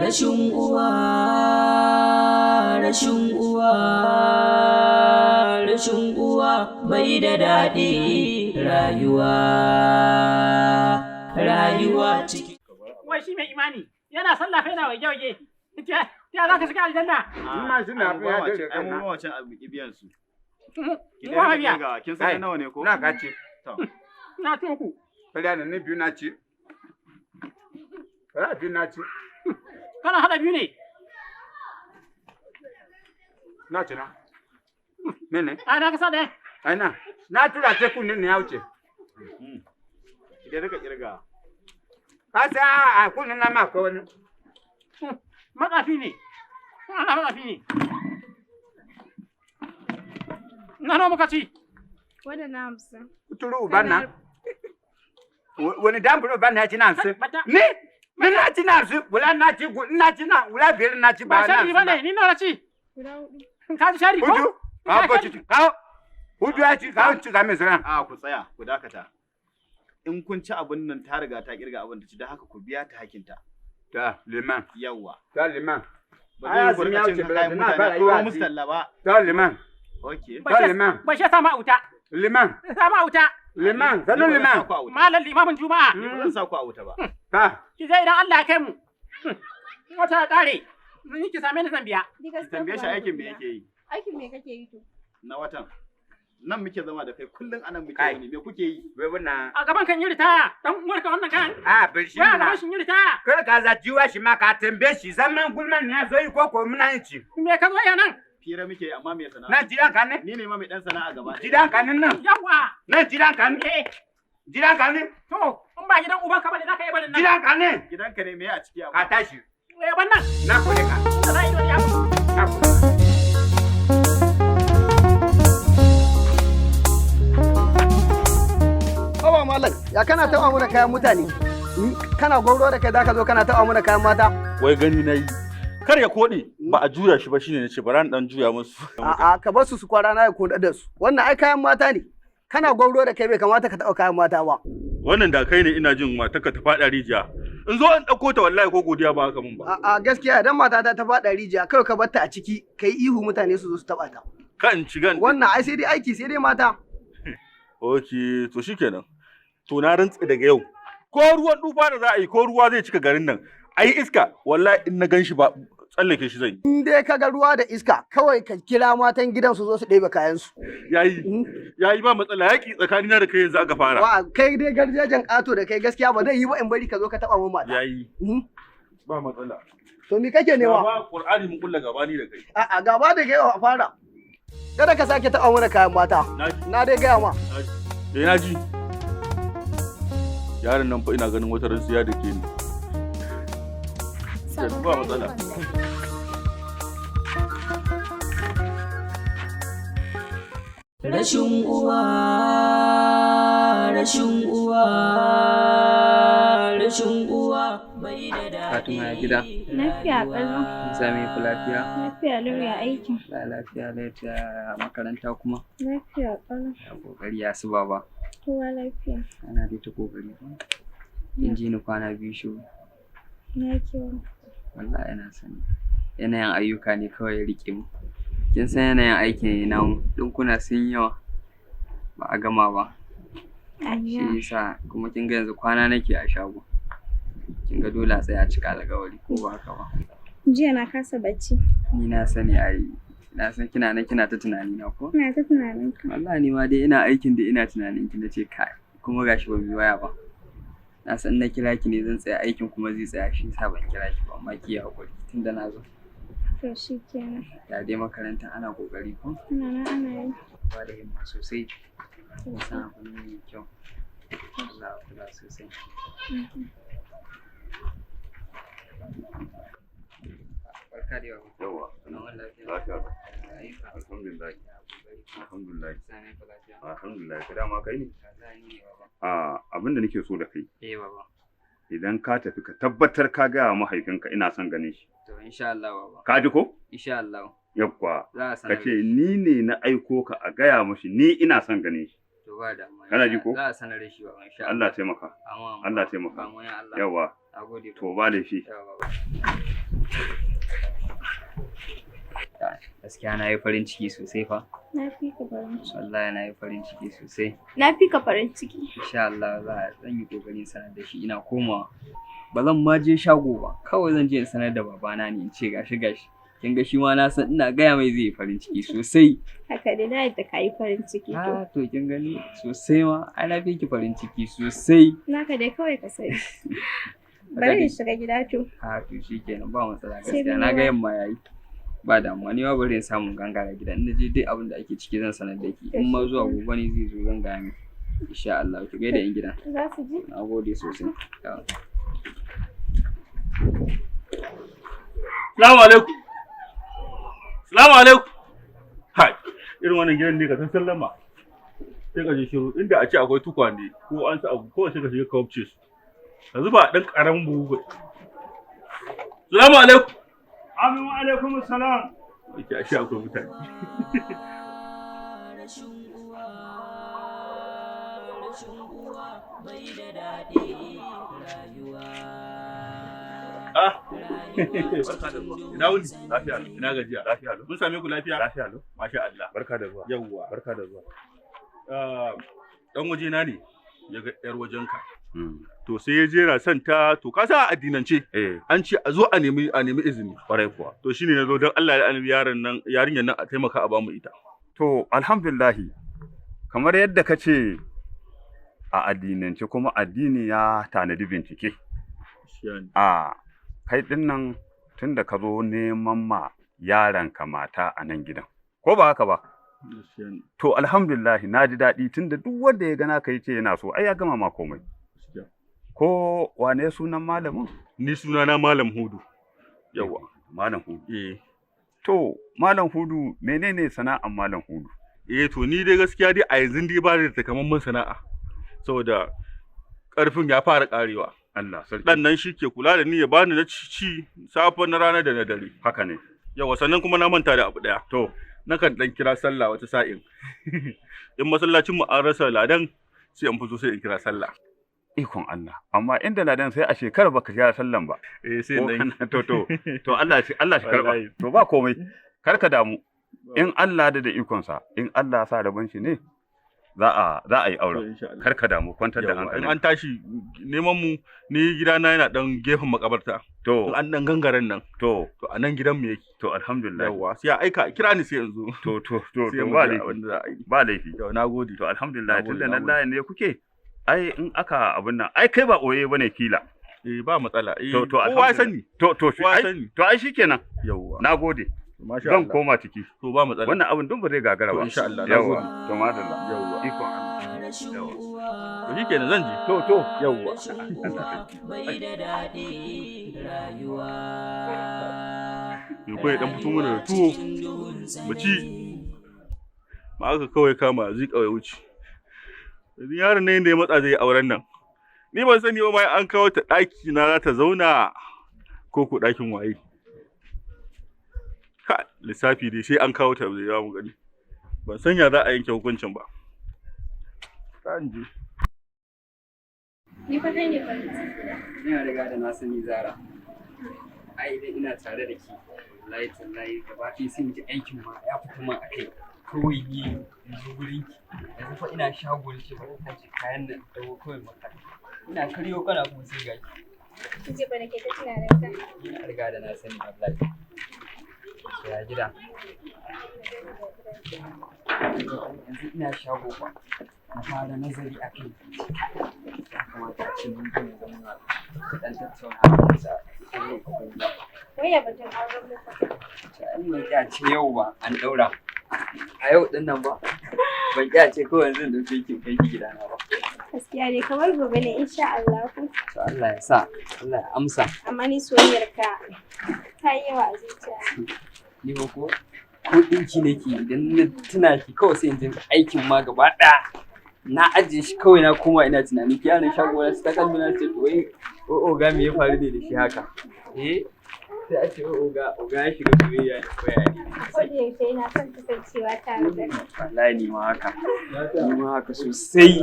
Rashin uwa, rashin uwa, rashin uwa bai da daɗi rayuwa ciki. Wai shi mai imani yana sallah fa yana waje-waje. Ya za ka shiga aljanna? Ina suna fiya da ai mu wancan biyan su. Wa biya? Kin san nawa ne ko? Na ka ce. Na tuku. Kala ne biyu na ci. Kala biyu na ci. Kana hada biyu ne? Na ci na. Mene? A na kasa da. Ai na tura te kun ne ya wuce. Idan rika kirga. Ka sa a kun na ma ko wani. Matsafi ne. Ana matsafi ne. Na nawa muka ci? Wadda na 50. Turu ubanna. Wani damburu ubanna ya ci na 50. Ni? Ni na ci na 50. Wala na ci wala biyar na ci Ba ba na. shari ba ne, ni nawa na ci? Guda 4. Ka ji shari ko? Hudu. Ka ko ci. Ka. Hudu ya ci ka ci ga mai zara. A ku tsaya, ku dakata. In kun ci abin nan ta riga ta kirga abin da ci, da haka ku biya ta hakinta. Ta liman. Yawa. Ta liman. Ba zai gurga cin kayan mutane ko mustalla ba. Ta liman. Okay. Ta liman. Ba shi sama auta. Liman. Sama auta. Liman. Sanin liman. Malam limamin juma'a. Ni ba zan sa ku a wuta ba. Ta. Ki zai idan Allah ya kai mu. Wata kare. Ni ki same ni zan biya. Tambaye shi aikin me yake yi? Aikin me kake yi to? Na watan. Nan muke zama da kai kullun anan muke Kai. wuni me kuke yi? Wai wannan. A gaban kan yi ritaya. Dan uwarka wannan kan. A bar shi Ya na. gaban shi yi ritaya. Kar ka za jiwa shi ma ka tambaye shi zaman gulman ne zo yi ko muna yin ci. Me ka zo ya nan? Fira muke amma me sana'a? Na jiran ka ne? Ni ne ma mai dan sana'a gaba ɗaya. Jiran ka ne nan. Yawa. Na jiran ka ne? Eh. Jiran ka ne? To, in ba gidan uban ka bane za ka yi barin nan. Jiran ka ne? Gidanka ne me a ciki Ka amma? tashi. Eh, ban nan. Na kore ka. Da za a yi wani abu. Na kore ka. Hawa malam, ya kana taɓa mana kayan mutane? Kana gwauro da kai zaka zo kana taɓa mana kayan mata? Wai gani na yi. Kar ya koɗe ba a juya shi ba shine nace bari dan juya musu. A'a, ka bar su kwana na ya koda da su. Wannan ai kayan mata ne. Kana gwauro da kai bai kamata ka taɓa kayan mata ba. Wannan da kai ne ina jin matarka ta faɗa rijiya. In zo in ɗauko ta wallahi ko godiya ba haka mun ba. A'a, gaskiya idan matata ta faɗa rijiya kawai ka bar ta a ciki, kai ihu mutane su zo su taɓa ta. Kan shigan. Wannan ai sai dai aiki sai dai mata. Okay, to shikenan. To na rantsi daga yau. Ko ruwan dufa da za a yi ko ruwa zai cika garin nan. Ai iska wallahi in na gan shi ba tsallake shi zai. In dai ka ga ruwa da iska kawai ka kira matan gidan su zo su ɗebe kayan su. Yayi ba matsala yaki tsakanina da kai yanzu aka fara. Wa kai dai garjejen ƙato da kai gaskiya ba zai yi ba in bari ka zo ka taɓa mun mata. Yayi. Ba matsala. To me kake nema? Ba Qur'ani mun kulla gabani da kai. A'a, gaba da kai a fara. Kada ka sake taɓa mana kayan mata. Na dai gaya ma. Na ji. Yaron nan fa ina ganin wata rantsiya da ke ni. Ba matsala. Rashin uwa, rashin uwa, rashin uwa bai da daɗi. Fatima ya gida. Lafiya ƙalau. Sami ku lafiya. Lafiya lauya aikin. Lafiya lafiya makaranta kuma. Lafiya ƙalau. Ya kokari ya su baba. Kowa lafiya. Ana dai ta kokari ba. In ji ni kwana biyu shi. Na kyau. Wallahi ina sani. Yanayin ayyuka ne kawai ya rike mu. Kin san yanayin aikin namu dinkuna sun yawa ba a gama ba. Shi yasa kuma kin ga yanzu kwana nake a shago. Kin ga dole a tsaya a cika alƙawari ko ba haka ba. Jiya na kasa bacci. Ni na sani ai. Na san kina ta tunani na ko? Ina ta tunanin ka. Wallahi ni ma dai ina aikin da ina tunanin ki nace kai kuma gashi ba mu waya ba. Na san na kira ki ne zan tsaya aikin kuma zai tsaya shi yasa ban kira ki ba amma ki hakuri tunda na zo. To shi kenan. Ya dai makaranta ana kokari ko? Ana yi. Ba da himma sosai. Sana abu ne mai kyau. Allah kula sosai. Barka da yawa. Yawa. Lafiya. Alhamdulillah. Alhamdulillah. Alhamdulillah. Ka dama kai ne? Abin da nake so da kai. Baba. Idan ka tafi ka tabbatar ka gaya wa mahaifinka ina son ganin shi. To insha Allah baba. Ka ji ko? Insha Allah. Yawwa. Za a sanar. Ka ce ni ne na aiko ka a gaya mashi ni ina son ganin shi. To ba da. Kana ji ko? Za a sanar da shi baba insha Allah taimaka. Allah. Allah taimaka. Amin ya Allah. Yawwa. Nagode. To ba da shi. Yawa baba. gaskiya na yi farin ciki sosai fa. Na fi ka farin ciki. Wallahi na yi farin ciki sosai. Na fi ka farin ciki. Insha Allah zan yi kokarin sanar da shi ina komawa. Ba zan ma je shago ba, kawai zan je in sanar da babana ne in ce gashi. Kin ga shi ma na san ina gaya mai zai yi farin ciki sosai. Haka dai na yadda ka yi farin ciki to. To kin gani sosai ma ai na fi ki farin ciki sosai. Naka dai kawai ka sani. Bari in shiga gida to. To shikenan ba matsala gaskiya na ga yamma yayi. Ba damuwa ni ma bari in samu gangara gida in je dai abin da ake ciki zan sanar da ki in ma zuwa gobe ne zai zo zan gaya miki insha Allah ki gaida in gida. Za su ji? Nagode sosai. Salamu alaikum. Salamu alaikum. Hai, irin wannan gidan ne ka san sallama. Sai ka je shiru inda a ce akwai tukwane ko an sa abu ko sai ka shiga ka wuce su. Ka zuba dan karamin buhu. Salamu alaikum. Amin wa alaikum salam. Ake ashe akwai mutane. Rashin uwa bai da daɗi rayuwa. Barka da zuwa. Ina wuni? Lafiya lau. Ina gajiya? Lafiya lau. Mun same ku lafiya? Lafiya lau. Masha Allah. Barka da zuwa. Yawwa. Barka da zuwa. Dan waje na ne ya ga yar wajenka. To sai ya jera santa to ka sa addinance an ce a zo a nemi izini kwarai kuwa to shine nazo dan Allah ya annabi yarinyar nan a taimaka a bamu ita To alhamdulillah kamar yadda ka ce a addinance kuma addini ya tanadi bincike. Kai din nan tunda ka zo neman ma yaranka mata a nan gidan ko ba haka ba? To alhamdulillah na ji daɗi tunda duk wanda ya gana ka yi ce yana so ai ya gama ma komai. Ko wane sunan malamin? Ni sunana Malam Hudu. Yawa, Malam Hudu. To, Malam Hudu, menene sana'an Malam Hudu? To ni dai gaskiya dai a yanzu dai ba da takamaiman sana'a. Saboda ƙarfin ya fara ƙarewa. Allah sarki. Dan nan shi ke kula da ni ya bani na ci safe na rana da na dare. Haka ne. Yawa sannan kuma na manta da abu ɗaya. To, nakan dan kira sallah wata sa'in. In masallacin mu an rasa ladan sai an fito sai in kira sallah. Ikon Allah, amma inda ladan sai a shekara baka kira sallan ba. Sai dan to Allah shi karba. To ba komai. Kar ka damu. In Allah da ikonsa, in Allah ya sa rabon shi ne za a yi auren. Kar ka damu, kwantar da hankali. In an tashi neman mu ni gidana yana dan gefen makabarta. To an dan gangaren nan. To a nan gidan mu yake. To alhamdulillah. Yawa sai aika kira ni sai yanzu. To ba laifi. Yau nagode. To alhamdulillah tunda nan layin ne kuke. Ai in aka abin nan ai kai ba oye bane kila. Ba matsala. To kowa sani. To ai shikenan. Yawa. Nagode. Zan koma ciki. To ba matsala. Wannan abin dun ba zai gagara ba. Insha Allah. Yawa. To madalla. Yawa. Ikon Allah. Yawa. To shikenan zan ji. To. Yawa. Bai da daɗi rayuwa. Ko ya dan fito mana da tuwo. Mu ci. Ma aka kawai kama zika ya wuce. Yanzu yaron nan da ya matsa zai auren nan. Ni ban sani ba mai an kawo ta ɗaki na za ta zauna ko ko ɗakin waye. Lissafi dai sai an kawo ta zai mu gani. Ban san ya za a yanke hukuncin ba. Ni fa kai ne farin Ina riga da na sani Zara. Ai idan ina tare da ki wallahi tallahi gaba ɗaya sai ji aikin ma ya fita min a kai. Kawai ni yanzu gurin ki yanzu fa ina shago ne ce bari ta ce kayan nan dawo kawai maka ina karyo kana kuma sai ga ki ce ba nake ta tunanin ka ina riga da na sani wallahi ya gida yanzu ina shago fa na fara nazari a kai ya kamata a ce mun gane zama dan tattauna da wai ya batun auren mu ta an ya ce yau ba an daura a yau din nan ba ban kiya ce kawai yanzu dauke ki kai ki gidana ba gaskiya ne kamar gobe ne insha Allah ku to Allah ya sa Allah ya amsa amma ni soyayyar ka ta yi yawa a zuciya ni ba ko dinki nake idan na tuna ki kawai sai in ji aikin ma gaba ɗaya na ajiye shi kawai na koma ina tunani ki yaran shago na ta kalmi na ce to wai oga me ya faru ne da shi haka sai a ce oga ya shiga soyayya ne ko yaya ne kodai yaushe ina son kasancewa tare da kai wallahi ni ma haka sosai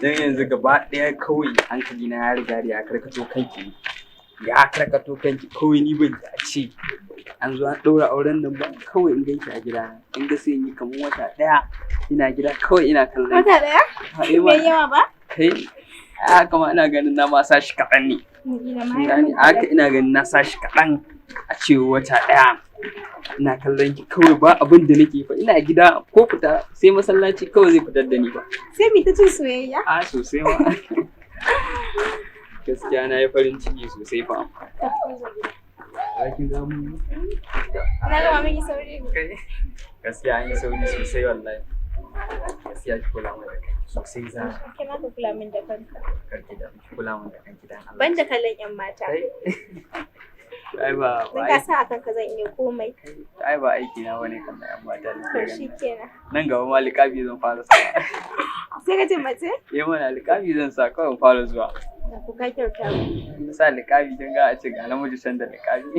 dan yanzu gaba ɗaya kawai hankali na ya riga da ya karkato kanki kawai ni ban a ce an zo an ɗaura auren nan ba kawai in ganki a gida in ga sai in yi kamar wata ɗaya ina gida kawai ina kallon. Wata ɗaya? Bai yawa ba? Kai haka ma ina ganin na ma sa shi kaɗan ne. Haka ina ganin na sa shi kaɗan a ce wata ɗaya. Ina kallon ki kawai ba abin da nake fa ina gida ko fita sai masallaci kawai zai fitar da ni ba. Sai mi ta cin soyayya? A sosai ma. Gaskiya na yi farin ciki sosai fa. Kin zamu. Na gama miki sauri. Gaskiya an yi sauri sosai wallahi. Gaskiya ki kula min da kanki sosai za. Kina ka kula min da kanka. Karki da ki kula min da kanki dan Allah. Ban da kallon ƴan mata. Ai ba. Dan ka sa akan ka zan iya komai. Ai ba aiki na bane kan ƴan mata ne. To shikenan. Nan gaba ma liƙabi zan fara sa. Sai ka ce mace? Mana liƙabi zan sa kawai fara zuwa. Da ku ka kyauta mu. Sa liƙabi kin ga a ce ga namiji san da liƙabi.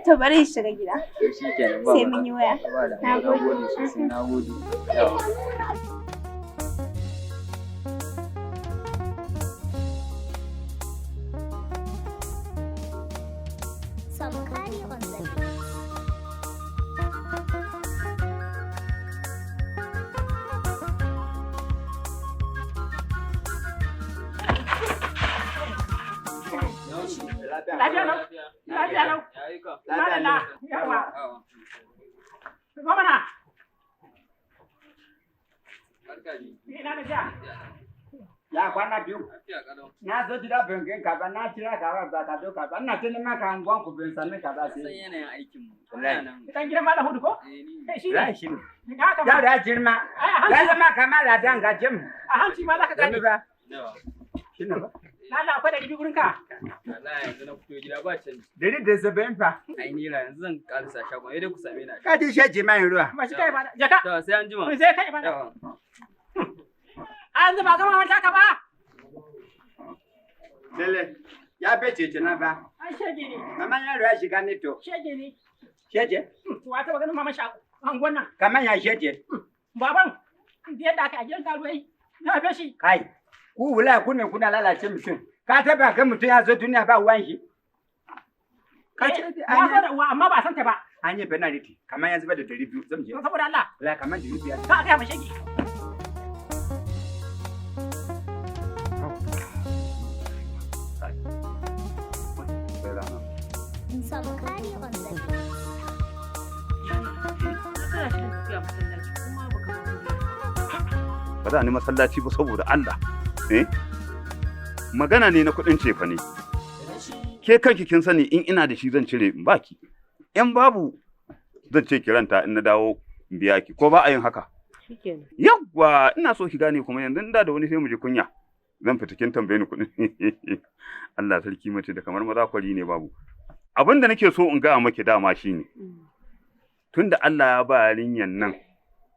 To bari in shiga gida. To shikenan ba. Sai mun yi waya. Na gode sosai, na gode. Yawa. Lafiya lau. Lafiya lau. Madalla. Yawa. Zo mana. Ina da ja. Ya kwana biyu. Na zo gida ban gan ka ba, na kira ka ba ka zo ka ba. Ina tunin maka anguwan ku ban sami ka ba sai. San yanayin aikin mu. Dan gidan Malam Hudu ko? Shi ne. Shi ne. Ya Ya da girma. Ya zama kamar ladan ga jim. A hanci ma za ka gani. ba. Shi ne ba. Lala akwai da gibi gurin ka. Wallahi yanzu na fito gida ba canji. Dari da saba'in fa. Ai ni yanzu zan karasa shagon, dai ku same ni. Ka ji shaji mai ruwa. Ba shi kai ba. Jaka. To sai an jima. Sai kai ba. An zuba gama wata ka ba. Lele. Ya bece ce na ba. Ai shege ne. Kaman ya ruwa shiga ne to. Shege ne. Shege? Wata ba ganin mama shago. Angon nan. Kaman ya shege. Baban. Yadda aka a gidan karuwai. Na be shi. Kai. Ku wula ku ne kuna lalace mutum. Ka taba ga mutum ya zo duniya ba uwan shi. Ka ce ya zo da uwa amma ba san ta ba. An yi penalty. Kaman ya zuba da 200 zan je. Saboda Allah. La kaman 200. Ka ga mashi ki. Ba za ni masallaci ba saboda Allah. Magana ne na kuɗin cefa ne. Ke kanki kin sani in ina da shi zan cire in baki. In babu zan ce kiranta in na dawo in biya ki ko ba a yin haka. Yawwa ina so ki gane kuma yanzu da wani sai mu ji kunya. Zan fita kin tambaye ni kuɗin. Allah sarki mace da kamar maza kwari ne babu. Abin da nake so in ga maki dama shine. Tunda Allah ya ba yarinyan nan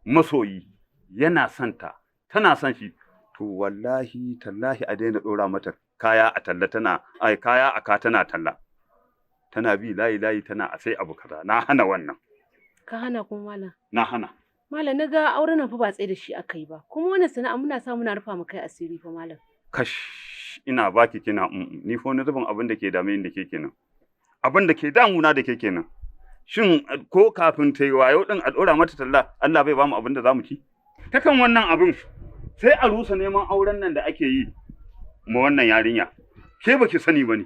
masoyi yana santa tana son shi to wallahi tallahi a daina dora mata kaya a talla kaya a ka tana talla tana bi layi tana a sai abu kaza na hana wannan. Ka hana kuma malam? Na hana. Malam na ga auren nan fa ba tsaye da shi aka yi ba kuma wannan sana'a muna sa muna rufa mu kai asiri fa malam. Kash ina baki kina ni fa wani zubin abin da ke dame ni da ke kenan abin da ke damuna da ke kenan shin ko kafin ta yi wayo din a dora mata talla Allah bai ba mu abin da zamu ci takan wannan abin sai a rusa neman auren nan da ake yi ma wannan yarinya ke baki sani bane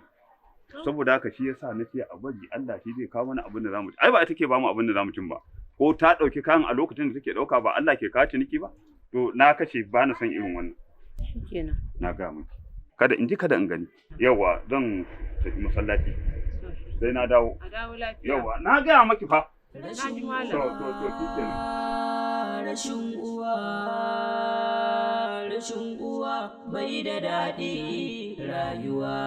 saboda haka shi yasa nace a bari Allah shi zai kawo mana abin da zamu ci ai ba ita ke ba mu abin da zamu cin ba ko ta dauki kayan a lokacin da take dauka ba Allah ke kawo ciniki ba to na kace ba na son irin wannan shikenan na ga miki kada in ji kada in gani yawa zan tafi masallaci sai na dawo a dawo lafiya yawa na ga miki fa na ji malam to kikenan rashin uwa bai da daɗi rayuwa.